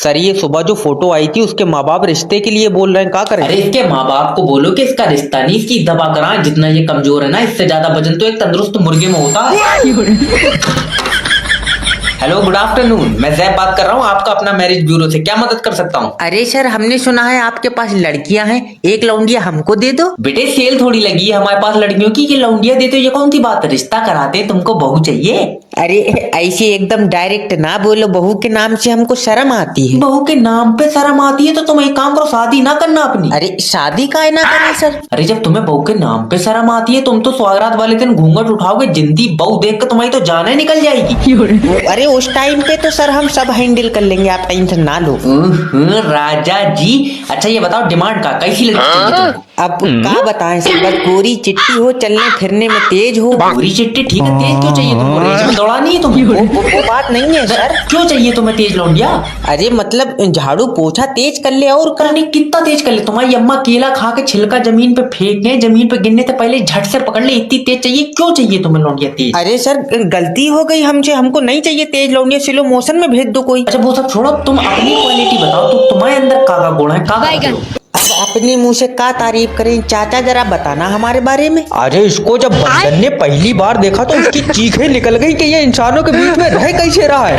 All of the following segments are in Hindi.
सर ये सुबह जो फोटो आई थी उसके माँ बाप रिश्ते के लिए बोल रहे हैं, क्या करें? अरे इसके माँ बाप को बोलो कि इसका रिश्ता नहीं, इसकी दवा कराएं। जितना ये कमजोर है ना, इससे ज्यादा वजन तो एक तंदुरुस्त मुर्गे में होता है। Hello, good afternoon. मैं जैब बात कर रहा हूँ, आपका अपना मैरिज ब्यूरो से। क्या मदद कर सकता हूँ? अरे सर, हमने सुना है आपके पास लड़कियां हैं, एक लौंडिया हमको दे दो। बेटे सेल थोड़ी लगी है हमारे पास लड़कियों की कि लौंडिया देते हो, ये कौन सी बात है? रिश्ता कराते हैं, तुमको बहू चाहिए? अरे ऐसे एकदम डायरेक्ट ना बोलो, बहू के नाम से हमको शर्म आती है। बहू के नाम पे शर्म आती है तो तुम एक काम करो, शादी ना करना अपनी। अरे शादी का ना करें सर? अरे जब तुम्हें बहू के नाम पे शर्म आती है, तुम तो स्वागरात वाले दिन घूंघट उठाओगे, जिंदी बहू देख कर तुम्हारी तो जान ही निकल जाएगी। अरे उस टाइम पे तो सर हम सब हैंडल कर लेंगे, आप टेंशन ना लो। राजा जी, अच्छा ये बताओ डिमांड का कैसी लड़की चाहिए तुमको? अब क्या बताएं सर, बस गोरी चिट्टी हो, चलने फिरने में तेज हो। पूरी चिट्टी ठीक है, तेज क्यों चाहिए तुमको? रेस में दौड़ानी है तुम्हें? वो बात नहीं है सर। क्यों चाहिए तुम्हें तेज लौंडिया? अरे मतलब झाड़ू पोछा तेज कर ले और करने कितना तेज कर ले? तुम्हारी अम्मा केला खा के छिलका जमीन पे फेंकने, जमीन पे गिरने से पहले झट से पकड़ ले, इतनी तेज चाहिए? क्यों चाहिए तुम्हें लौंडिया तेज? अरे सर गलती हो गई हमसे, हमको नहीं चाहिए तेज लौंडिया, स्लो मोशन में भेज दो कोई। अच्छा वो सब छोड़ो, तुम अपनी क्वालिटी बताओ, तो तुम्हारे अंदर का गुण है, का करते हो? अब अपने मुंह से क्या तारीफ करें चाचा, जरा बताना हमारे बारे में। अरे इसको जब बंदर ने पहली बार देखा तो उसकी चीखें निकल गई कि ये इंसानों के बीच में रह कैसे रहा है।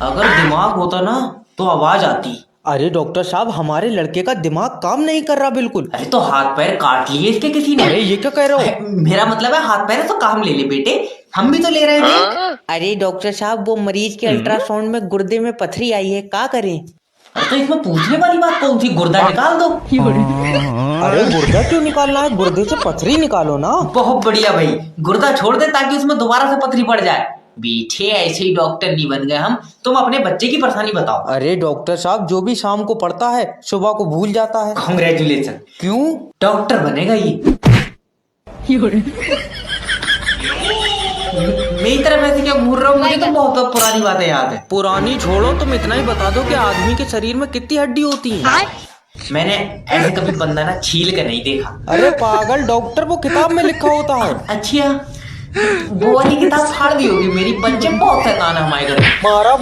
अगर दिमाग होता ना तो आवाज आती। अरे डॉक्टर साहब, हमारे लड़के का दिमाग काम नहीं कर रहा बिल्कुल। अरे तो हाथ पैर काट लिए इसके किसी ने। अरे ये क्या कह रहे हो? मेरा मतलब है हाथ पैर है तो काम ले ले बेटे, हम भी तो ले रहे थे। अरे डॉक्टर साहब, वो मरीज के अल्ट्रासाउंड में गुर्दे में पथरी आई है, क्या करें? अरे तो इसमें पूछने वाली बात कौन सी? गुर्दा निकाल दो। अरे गुर्दा क्यों निकालना है? गुर्दे से पथरी निकालो ना। बहुत बढ़िया भाई, गुर्दा छोड़ दे ताकि उसमें दोबारा से पथरी पड़ जाए। बेटे ऐसे ही डॉक्टर नहीं बन गए हम। तुम अपने बच्चे की परेशानी बताओ। अरे डॉक्टर साहब, जो भी शाम को पढ़ता है सुबह को भूल जाता है। कांग्रेचुलेशन। क्यों? डॉक्टर बनेगा ये। मेरी तरफ ऐसे क्या घूर रहा हूँ? मुझे तो बहुत पुरानी बातें याद है। पुरानी छोड़ो, तुम इतना ही बता दो कि आदमी के शरीर में कितनी हड्डी होती है। मैंने ऐसे कभी बंदा ना छील के नहीं देखा। अरे पागल डॉक्टर, वो किताब में लिखा होता है। अच्छा, वो वाली किताब फाड़ दी होगी मेरी। बच्चे बहुत शैतान है हमारे घर में। मारा।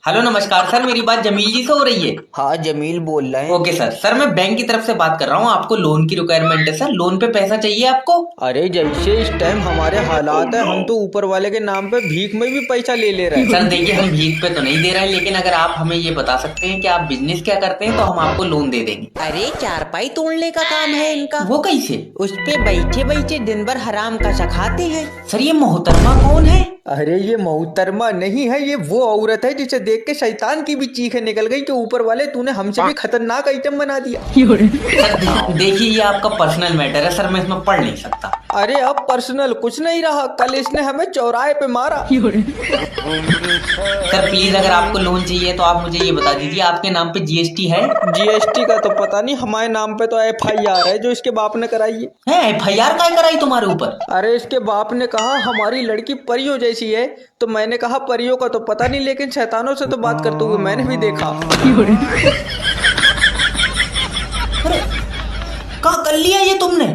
हेलो नमस्कार सर, मेरी बात जमील जी से हो रही है? हाँ जमील बोल रहे हैं। ओके सर मैं बैंक की तरफ से बात कर रहा हूँ। आपको लोन की रिक्वायरमेंट है सर, लोन पे पैसा चाहिए आपको? अरे जैसे इस टाइम हमारे हालात है, हम तो ऊपर वाले के नाम पे भीख में भी पैसा ले रहे हैं। सर देखिए, हम भीख पे तो नहीं दे रहे हैं, लेकिन अगर आप हमें ये बता सकते हैं कि आप बिजनेस क्या करते हैं तो हम आपको लोन दे देंगे। अरे चारपाई तोड़ने का काम है इनका। वो कैसे? उस पे बैठे बैठे दिन भर हराम का सखाते हैं। सर ये मोहतरमा कौन है? अरे ये मोहतरमा नहीं है, ये वो औरत है जिसे देख के शैतान की भी चीखें निकल गई कि ऊपर वाले तूने हमसे भी खतरनाक आइटम बना दिया। सर देखिए, ये आपका पर्सनल मैटर है सर, मैं इसमें पढ़ नहीं सकता। अरे अब पर्सनल कुछ नहीं रहा, कल इसने हमें चौराहे पे मारा। सर प्लीज, अगर आपको लोन चाहिए तो आप मुझे ये बता दीजिए, आपके नाम पे जीएसटी है? जीएसटी का तो पता नहीं, हमारे नाम पे तो FIR है जो इसके बाप ने कराई है FIR काय कराई तुम्हारे ऊपर? अरे इसके बाप ने कहा हमारी लड़की परियों जैसी है, तो मैंने कहा परियों का तो पता नहीं, लेकिन शैतानों से तो बात करते हुए मैंने भी देखा। कहाँ कर लिया ये तुमने?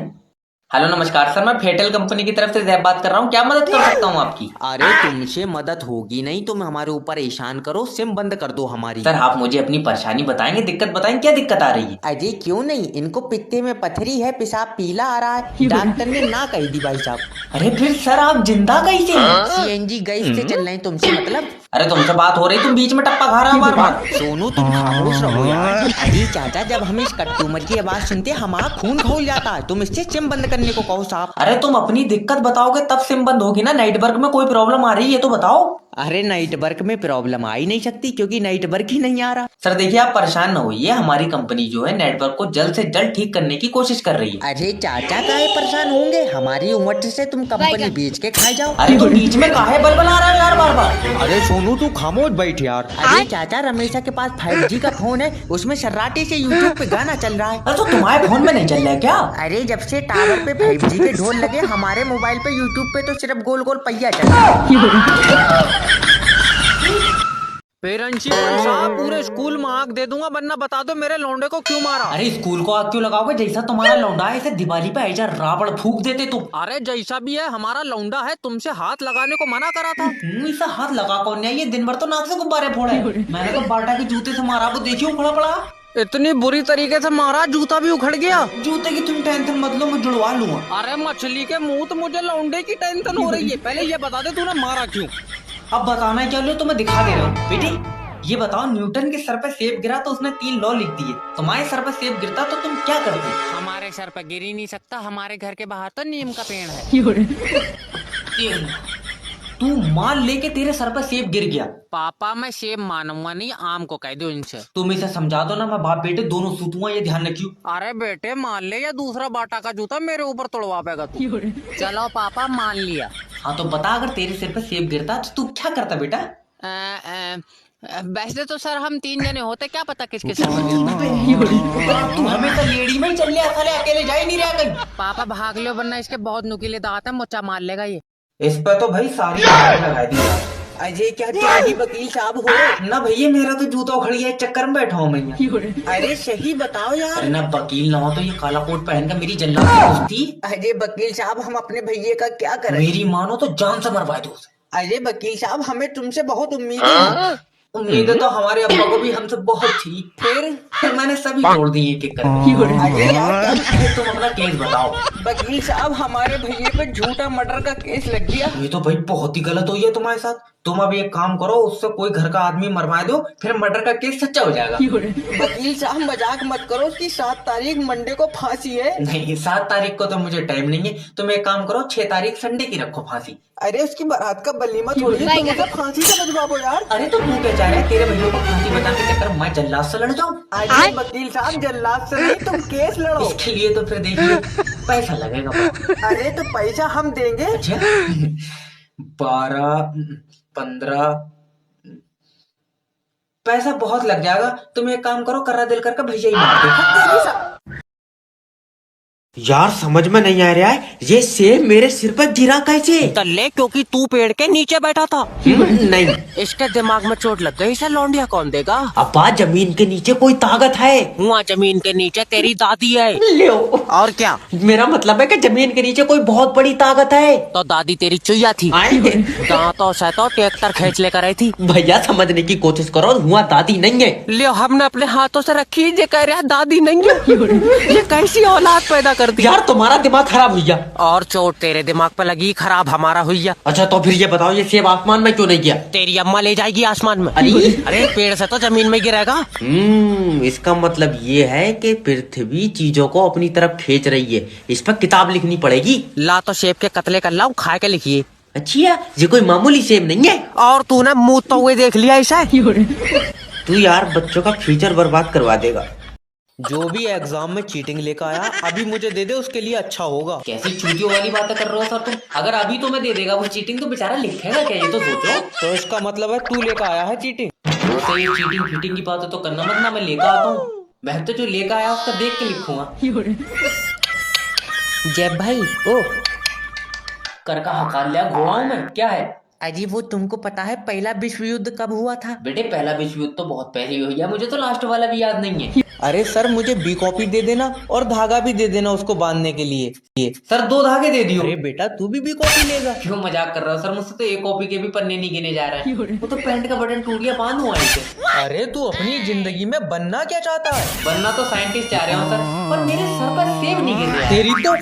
हेलो नमस्कार सर, मैं फेटल कंपनी की तरफ से जैब बात कर रहा हूँ। क्या मदद कर सकता हूँ आपकी? अरे तुमसे मदद होगी नहीं, तुम हमारे ऊपर एहसान करो, सिम बंद कर दो हमारी। सर आप मुझे अपनी परेशानी बताएंगे, दिक्कत बताएंगे, क्या दिक्कत आ रही है? अजय क्यों नहीं, इनको पित्ते में पथरी है, पेशाब पीला आ रहा है, डॉक्टर ने ना कह दी भाई साहब। अरे फिर सर आप जिंदा कैसे हैं? CNG गैस से चल रहे हैं, तुमसे मतलब? अरे तुमसे बात हो रही, तुम बीच में टप्पा खा रहा बार बार। सोनू तुम खामोश रहो यार। अजय चाचा, जब हम इस कट्टूमर की आवाज सुनते हमारा खून खौल जाता है, तुम इससे सिम बंद करने को कहो साहब। अरे तुम अपनी दिक्कत बताओगे तब सिम बंद होगी ना। नेटवर्क में कोई प्रॉब्लम आ रही है तो बताओ। अरे नेटवर्क में प्रॉब्लम आ ही नहीं सकती क्योंकि नेटवर्क ही नहीं आ रहा। सर देखिए, आप परेशान न होइए, हमारी कंपनी जो है नेटवर्क को जल्द से जल्द ठीक करने की कोशिश कर रही है। अरे चाचा काहे परेशान होंगे, हमारी उम्र से तुम कंपनी बेच के खा जाओ। अरे तुम बीच में काहे बलबल आ रहा है यार बार बार? अरे सोनू तू खामोश बैठ यार। अरे चाचा, रमेशा के पास 5G का फोन है, उसमें सर्राटे से YouTube पे गाना चल रहा है। अरे तो तुम्हारे फोन में नहीं चल रहा है क्या? अरे जब से टावर पे 5G के ढोल लगे, हमारे मोबाइल पे YouTube पे तो सिर्फ गोल गोल पहिया चल रहा है। प्रिंसिपल साहब पूरे स्कूल में आग दे दूंगा, वरना बता दो मेरे लौंडे को क्यों मारा। अरे स्कूल को आग क्यों लगाओगे? जैसा तुम्हारा लौंडा है ऐसे दिवाली पे ऐसा रावण फूक देते तुम। अरे जैसा भी है हमारा लौंडा है, तुमसे हाथ लगाने को मना करा था। ऐसा हाथ लगा कौन है? ये दिन भर तो नाक से गुब्बारे फोड़े। मैंने तो बाटा के जूते से मारा, वो देखियो उखड़ा पड़ा। इतनी बुरी तरीके से मारा जूता भी उखड़ गया। जूते की तुम टेंशन मत लो, मैं जुड़वा लूंगा। अरे मछली के मुंह, तो मुझे लौंडे की टेंशन हो रही है। पहले ये बता दे तूने मारा क्यों। अब बताना क्या लो, तो मैं दिखा दे रहा हूँ। बेटी ये बताओ, न्यूटन के सर पे सेब गिरा तो उसने 3 लॉ लिख दिए, तुम्हारे सर पे सेब गिरता तो तुम क्या करते? हमारे सर पर गिर ही नहीं सकता, हमारे घर के बाहर तो नीम का पेड़ है। तू मान ले के तेरे सर पर सेब गिर गया। पापा मैं सेब मानूंगा नहीं, आम को कह दो इनसे। तुम इसे समझा दो ना, मैं बाप बेटे दोनों सूतूंगा, ये ध्यान रखियो। अरे बेटे मान ले, या दूसरा बाटा का जूता मेरे ऊपर तोड़वा पेगा तू। चलो पापा मान लिया। हाँ तो बता, अगर तेरे सिर पे सेब गिरता तो तू क्या करता बेटा? वैसे तो सर हम 3 जने होते, क्या पता किसके सर पर गिरता। तू हमेशा लेडी में ही चल लिया, साले अकेले जा ही नहीं रहा कहीं। पापा भाग लो, वरना इसके बहुत नुकीले दांत है, मुच्चा मार लेगा ये। इस पे तो भाई सारी लगा दी। अजय क्या तुम ही वकील साहब हो? ना भैया, मेरा तो जूता उखड़ गया, इस चक्कर में बैठा हूँ मैं। अरे सही बताओ यार। अरे ना वकील ना हो तो ये काला कोट पहन कर मेरी जल्लाद दोस्ती। अजय वकील साहब, हम अपने भैये का क्या करें? मेरी मानो तो जान से मरवा दो उसे। अजय वकील साहब, हमें तुमसे बहुत उम्मीद है। उम्मीदें तो हमारे अब्बा को भी हमसे बहुत थी, फिर मैंने सभी छोड़ दी एक एक करके। अजय यार, तुम अपना केस बताओ। वकील साहब हमारे भैये पे झूठा मर्डर का केस लग गया। ये तो भाई बहुत ही गलत हुई है तुम्हारे साथ। तुम अब एक काम करो, उससे कोई घर का आदमी मरवा दो, फिर मर्डर का केस सच्चा हो जाएगा। वकील साहब मजाक मत करो, उसकी 7 तारीख मंडे को फांसी है। नहीं, 7 तारीख को तो मुझे टाइम नहीं है। तुम एक काम करो, 6 तारीख संडे की रखो फांसी। अरे उसकी बारात का वलीमा थोड़ी है, तुम उसे फांसी से बजवाओ यार। अरे तो तू क्या चाह रहा है, तेरे भैया को फांसी बचा के चक्कर मैं जल्लाद से लड़ जाऊं? अजय वकील साहब, जल्लाद से नहीं, तुम केस लड़ो। इसके लिए तो फिर देखिए पैसा लगेगा। अरे तो पैसा हम देंगे। अच्छा 12 15 पैसा बहुत लग जाएगा। तुम एक काम करो, कर्रा दिल करके भैया ही मार दो। यार समझ में नहीं आ रहा है, ये सेब मेरे सिर पर गिरा कैसे? तल्ले क्योंकि तू पेड़ के नीचे बैठा था। नहीं, इसके दिमाग में चोट लग गई, इसे लौंडिया कौन देगा। अब्बा जमीन के नीचे कोई ताकत है। वहाँ जमीन के नीचे तेरी दादी है। लो, और क्या? मेरा मतलब है कि जमीन के नीचे कोई बहुत बड़ी ताकत है। तो दादी तेरी चुईया थी। दांतों से तो ट्रैक्टर खींच लेकर आई थी। भैया समझने की कोशिश करो, हुआ दादी नहीं है। लियो, हमने अपने हाथों से रखी, ये कह रहा दादी नहीं है। ये कैसी औलाद पैदा कर दी। यार तुम्हारा दिमाग खराब हुआ। और चोट तेरे दिमाग पे लगी, खराब हमारा हुई। अच्छा तो फिर ये बताओ, ये सेब आसमान में क्यों नहीं गया? तेरी अम्मा ले जाएगी आसमान में। अरे अरे पेड़ से तो जमीन में गिरेगा। इसका मतलब ये है कि पृथ्वी चीजों को अपनी तरफ खींच रही है। इस पर किताब लिखनी पड़ेगी। ला तो सेब के कतले कर लाऊं, खा के लिखिए। अच्छा, ये कोई मामूली सेब नहीं है। और तूने मुँह तो हुए देख लिया ऐसा। तू यार बच्चों का फ्यूचर बर्बाद करवा देगा। जो भी एग्जाम में चीटिंग लेकर आया अभी मुझे दे दे, उसके लिए अच्छा होगा। कैसी चूतियों वाली बातें कर रहे हो सर तुम? अगर अभी तुम्हें दे देगा वो चीटिंग, तो बेचारा लिखेगा क्या, ये तो सोचो। तो इसका मतलब है तू लेकर आया है चीटिंग। तो ये चीटिंग फिटिंग की बात तो करना मत ना, मैं लेकर आता हूँ। मैं तो जो लेकर आया उसका देख के लिखूंगा। जय भाई, ओ कर का हकार लिया घोड़ा में, क्या है? अजी वो तुमको पता है पहला विश्व युद्ध कब हुआ था? बेटे पहला विश्व युद्ध तो बहुत पहले ही हो गया, मुझे तो लास्ट वाला भी याद नहीं है। अरे सर मुझे बी कॉपी दे देना और धागा भी दे देना उसको बांधने के लिए। सर 2 धागे दे दियो। अरे बेटा तू भी बी कॉपी लेगा? क्यों मजाक कर रहा हो सर? मुझसे तो एक कॉपी के भी पन्ने नहीं गिने जा रहे हैं। वो तो पैंट का बटन टूट गया, बांधूं ऐसे। अरे तू अपनी जिंदगी में बनना क्या चाहता है? बनना तो साइंटिस्ट चाह रहे हो सर, पर मेरे सर पर सेब नहीं गिर रहा। तेरी तो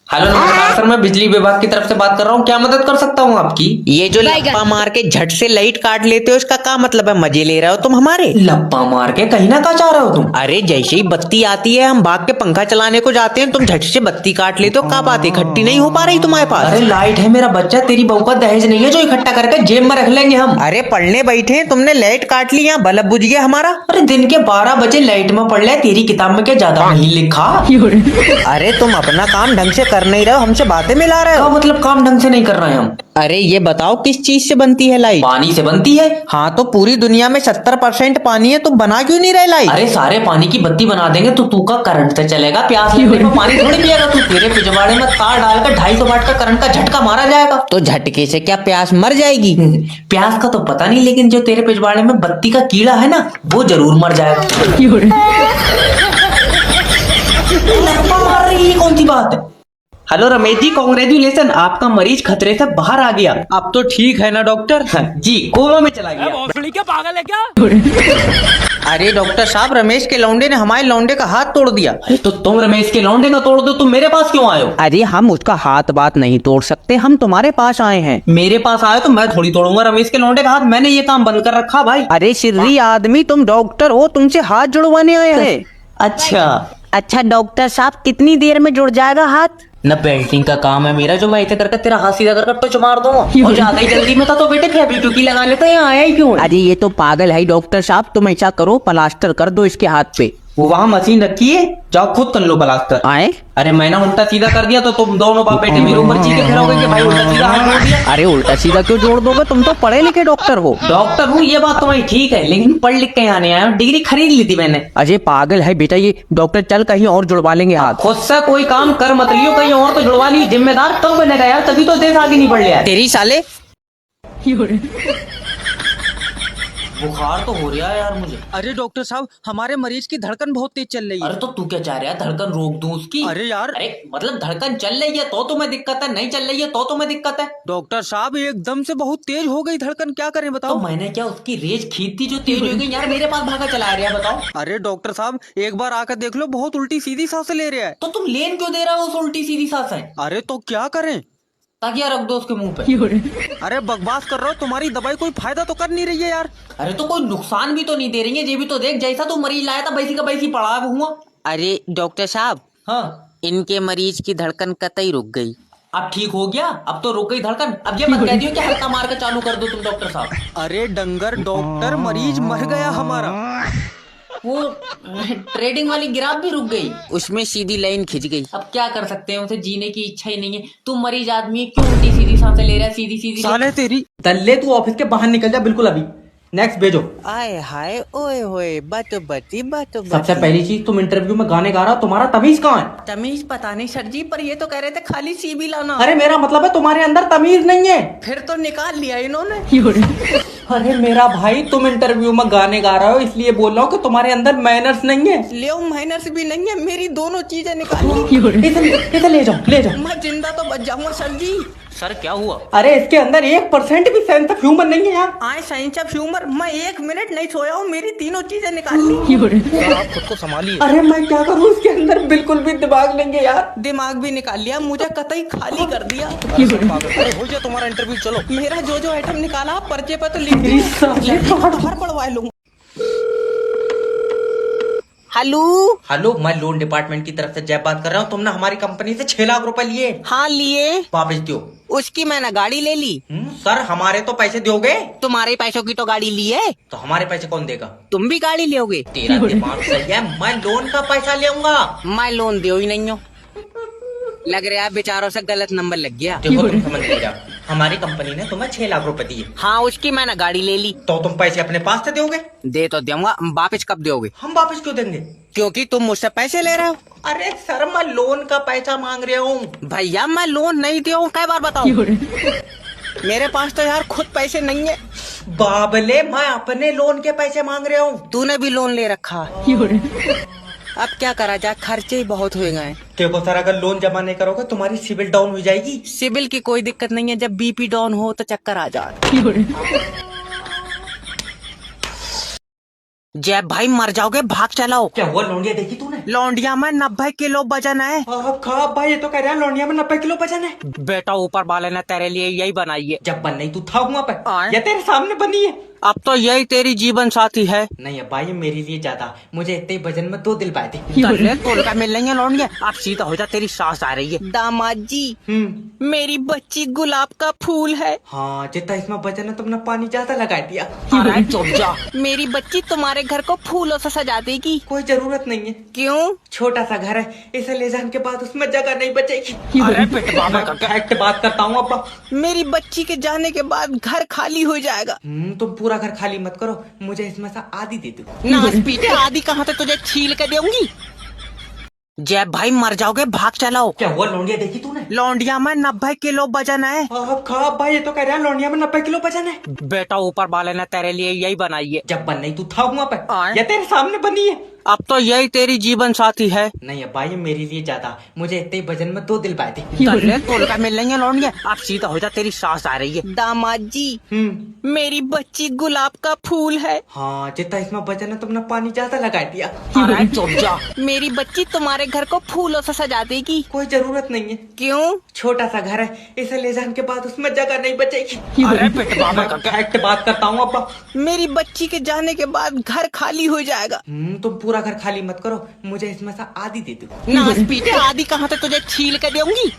हेलो नमस्कार सर, मैं बिजली विभाग की तरफ से बात कर रहा हूँ, क्या मदद कर सकता हूँ आपकी? ये जो लप्पा मार के झट से लाइट काट लेते हो, इसका क्या मतलब है? मजे ले रहे हो तुम हमारे? लप्पा मार के कहीं ना कहाँ चाह रहे हो तुम? अरे जैसे ही बत्ती आती है हम भाग के पंखा चलाने को जाते हैं, तुम झट से बत्ती काट लेते हो। क्या बात है, इकट्ठी नहीं हो पा रही तुम्हारे पास? अरे लाइट है मेरा बच्चा, तेरी बहू का दहेज नहीं है जो इकट्ठा करके जेब में रख लेंगे हम। अरे पढ़ने बैठे हैं, तुमने लाइट काट ली, यहाँ बल्ब बुझ गया हमारा। अरे दिन के 12 बजे लाइट में पढ़ ले, तेरी किताब में क्या ज्यादा नहीं लिखा? अरे तुम अपना काम ढंग से कर नहीं रहे हो, हमसे बातें मिला रहे क्या हो। मतलब काम ढंग से नहीं कर रहे हैं हम? अरे ये बताओ किस चीज से बनती है लाइट? पानी से बनती है। हाँ तो पूरी दुनिया में 70% पानी है, तो बना क्यों नहीं रहे लाइट? अरे सारे पानी की बत्ती बना देंगे तो तू का करंट से चलेगा। प्यास लगने पर पानी थोड़ी पिएगा तू। तेरे पिछवाड़े में तार डालकर 250 वाट का करंट का झटका मारा जाएगा। तो झटके से क्या प्यास मर जाएगी? प्यास का तो पता नहीं, लेकिन जो तेरे पिछवाड़े में बत्ती का कीड़ा है ना, वो जरूर मर जाएगा। ये कौन सी बात है? हेलो रमेश जी, कांग्रेचुलेशन, आपका मरीज खतरे से बाहर आ गया। अब तो ठीक है ना डॉक्टर? जी, कोमा में चला गया। अरे डॉक्टर साहब, रमेश के लौंडे ने हमारे लौंडे का हाथ तोड़ दिया। अरे तो तुम रमेश के लौंडे का तोड़ दो, तुम मेरे पास क्यों आए हो? अरे हम उसका हाथ बात नहीं तोड़ सकते, हम तुम्हारे पास आए हैं। मेरे पास आए तो मैं थोड़ी तोड़ूंगा रमेश के लौंडे का हाथ। मैंने ये काम बंद कर रखा भाई। अरे सिर्री आदमी, तुम डॉक्टर हो, तुमसे हाथ जुड़वाने आए हैं। अच्छा डॉक्टर साहब, कितनी देर में जुड़ जाएगा हाथ? न पेंटिंग का काम है मेरा जो मैं ऐसे करके तेरा हाथ सीधा करके टच मार दूंगा। और ज्यादा ही जल्दी में था तो बेटे फेविक्विक लगा लेते, यहाँ आया ही क्यों? अरे ये तो पागल है डॉक्टर साहब, तुम ऐसा करो, प्लास्टर कर दो इसके हाथ पे। वो वहाँ मशीन रखी है, जाओ खुद कर लो प्लास्टर। आए? अरे मैंने उल्टा सीधा कर दिया तो तुम दोनों बाप बेटे मेरे ऊपर चीखे खिलाओगे कि भाई उल्टा सीधा हाथ जोड़ दिया। अरे उल्टा सीधा क्यों जोड़ दोगे, तुम तो पढ़े लिखे डॉक्टर हो। डॉक्टर हूँ ये बात तुम्हारी ठीक है, लेकिन पढ़ लिख के यहाँ नहीं आया हूँ, डिग्री खरीद ली थी मैंने। अजय पागल है बेटा ये डॉक्टर, चल कहीं और जुड़वा लेंगे हाथ। खुद से कोई काम कर मत लियो, कहीं और तो जुड़वा ली। जिम्मेदार तो बनेगा यार, तभी तो देश आगे नहीं बढ़ लिया। तेरी साले। बुखार तो हो रहा है यार मुझे। अरे डॉक्टर साहब, हमारे मरीज की धड़कन बहुत तेज चल रही है। अरे तो तू क्या चाह रहा है, धड़कन रोक दूं उसकी? अरे यार, अरे मतलब धड़कन चल रही है तो तुम्हें दिक्कत है, नहीं चल रही है तो तुम्हें दिक्कत है? डॉक्टर साहब एकदम से बहुत तेज हो गई धड़कन, क्या करें तो बताओ? मैंने क्या उसकी रेज खींचती जो तेज हो गई यार, मेरे पास भागा चला रहा है बताओ। अरे डॉक्टर साहब, एक बार आकर देख लो, बहुत उल्टी सीधी सांसें ले रहा है। तो तुम लेन क्यों दे रहा हो उस उल्टी सीधी सांसें? अरे तो क्या करें? ताकि रख दो उसके मुंह पे। अरे बकवास कर रहे हो, तुम्हारी दवाई कोई फायदा तो कर नहीं रही है यार। अरे तो कोई नुकसान भी तो नहीं दे रही है, ये भी तो देख, जैसा तू मरीज लाया था वैसी का वैसी पड़ा हुआ। अरे डॉक्टर साहब, हाँ इनके मरीज की धड़कन कतई रुक गई। अब ठीक हो गया, अब तो रुक गई धड़कन। अब ये मत कह दियो कि हल्का मार के चालू कर दो तुम डॉक्टर साहब। अरे डंगर डॉक्टर, मरीज मर गया हमारा। वो ट्रेडिंग वाली गिराफ भी रुक गई, उसमें सीधी लाइन खिंच गई। अब क्या कर सकते हैं, उसे जीने की इच्छा ही नहीं है। तू मरीज आदमी है, क्यों उल्टी सीधी सांसें ले रहा है? सीधी सीधी साले तेरी। तल्ले तू ऑफिस के बाहर निकल जा बिल्कुल अभी। नेक्स्ट भेजो। आए हाय ओए होए, बातो बती। सबसे पहली चीज, तुम इंटरव्यू में गाने गा रहा हो, तुम्हारा तमीज कहाँ है? तमीज पता नहीं सर जी, पर ये तो कह रहे थे खाली सीबी लाना। अरे मेरा मतलब है तुम्हारे अंदर तमीज नहीं है। फिर तो निकाल लिया इन्होंने। अरे मेरा भाई, तुम इंटरव्यू में गाने गा रहे हो इसलिए बोल रहा हूँ कि तुम्हारे अंदर मैनर्स नहीं है। ले माइनर्स भी नहीं है, मेरी दोनों चीजें निकाली। इधर ले जाओ, ले जाओ। मैं जिंदा तो बच जाऊंगा सर जी। सर क्या हुआ? अरे इसके अंदर 1% भी सेंस ऑफ ह्यूमर नहीं है यार। आए साइंस ऑफ ह्यूमर, मैं 1 मिनट नहीं सोया हूँ, मेरी तीनों चीजें निकाल ली। आप खुद को संभालिए। अरे मैं क्या करूँ, इसके अंदर बिल्कुल भी दिमाग नहीं है यार। दिमाग भी निकाल लिया, मुझे कतई खाली कर दिया। अरे हो गया तुम्हारा इंटरव्यू, चलो। मेरा जो आइटम निकाला पर्चे पर तो लिख दिया, बाहर पढ़वा लूँ। हेलो। हेलो, मैं लोन डिपार्टमेंट की तरफ से जय बात कर रहा हूँ। तुमने हमारी कंपनी से 6 लाख रुपए लिए, हाँ लिए। वापस दो। उसकी मैंने गाड़ी ले ली। सर हमारे तो पैसे दोगे? तुम्हारे पैसों की तो गाड़ी ली है, तो हमारे पैसे कौन देगा? तुम भी गाड़ी लोगे। तेरा दिमाग सही है, मैं लोन का पैसा लेऊंगा। मैं लोन दो ही नहीं हूँ। लग रहा है बेचारों से गलत नंबर लग गया। देखो तुम समझ नहीं रहा, हमारी कंपनी ने तुम्हें 6 लाख रुपए दिए, हाँ उसकी मैंने गाड़ी ले ली। तो तुम पैसे अपने पास से दोगे? दे तो दूंगा, वापिस कब दोगे? हम वापस क्यों देंगे? क्योंकि तुम मुझसे पैसे ले रहे हो। अरे सर, मैं लोन का पैसा मांग रहा हूँ। भैया मैं लोन नहीं दिया हूँ, कई बार बताओ। मेरे पास तो यार खुद पैसे नहीं है। बाबले, मैं अपने लोन के पैसे मांग रहा हूँ। तूने भी लोन ले रखा। अब क्या करा जाए, खर्चे ही बहुत हो गए। देखो सर, अगर लोन जमा नहीं करोगे तुम्हारी सिविल डाउन हो जाएगी। सिविल की कोई दिक्कत नहीं है, जब बीपी डाउन हो तो चक्कर आ जाए। जय भाई मर जाओगे, भाग चलाओ। क्या हुआ, लौंडिया देखी तूने? लौंडिया में 90 किलो वजन है। खा भाई, ये तो कह रहा है लौंडिया में 90 किलो वजन है। बेटा ऊपर वाले ने तेरे लिए यही बनाई है। जब बन नहीं तू था वहाँ पे, आए। या तेरे सामने बनी है? अब तो यही तेरी जीवन साथी है। नहीं है भाई, मेरे लिए ज्यादा, मुझे इतने वजन में 2 दिल पाए थे। तोल का मिल रही है लौंडिया। अब सीधा हो जा, तेरी सास आ रही है। दामाद जी मेरी बच्ची गुलाब का फूल है। हाँ, जितना इसमें वजन है तुमने पानी ज्यादा लगा दिया। अरे चुप जा। मेरी बच्ची तुम्हारे घर को फूलों से सजा देगी। कोई जरूरत नहीं है। क्यों? छोटा सा घर है, इसे ले जाने के बाद उसमें जगह नहीं बचेगी। अरे पिटवा मैं फैक्ट बात करता हूँ अब्बा। मेरी बच्ची के जाने के बाद घर खाली हो जाएगा। तुम पूरा घर खाली मत करो, मुझे इसमें से आधी दे दो। नाच पीटे, आदि कहाँ से तुझे छील के दूंगी। जय भाई मर जाओगे, भाग चलाओ। क्या हुआ, लौंडिया देखी तूने? लौंडिया में 90 किलो वजन है। खा भाई, ये तो कह रहा है लौंडिया में 90 किलो वजन है। बेटा ऊपर वाले ने तेरे लिए यही बनाई है। जब बन नहीं तू था वहाँ पे, आए? या तेरे सामने बनी है? अब तो यही तेरी जीवन साथी है। नहीं है भाई, मेरे लिए ज्यादा। मुझे इतने ही वजन में 2 दिल पाए थे। तोल का मिल लेंगे लौंडिया। अब सीधा हो जा, तेरी सास आ रही है। दामाद जी, मेरी बच्ची गुलाब का फूल है। हाँ, जितना इसमें वजन है तुमने पानी ज्यादा लगा दिया। अरे चुप जा। मेरी बच्ची तुम्हारे घर को फूलों से सजा देगी। कोई जरूरत नहीं है। क्यों? छोटा सा घर है, इसे ले जाने के बाद उसमें जगह नहीं बचेगी। अरे पिटवा मैं फैक्ट बात करता हूँ अब्बा। मेरी बच्ची के जाने के बाद घर खाली हो जाएगा। तुम पूरा घर खाली मत करो, मुझे इसमें से आधी दे दो। नाच पीटे, आदि कहाँ से तुझे छील के दूंगी।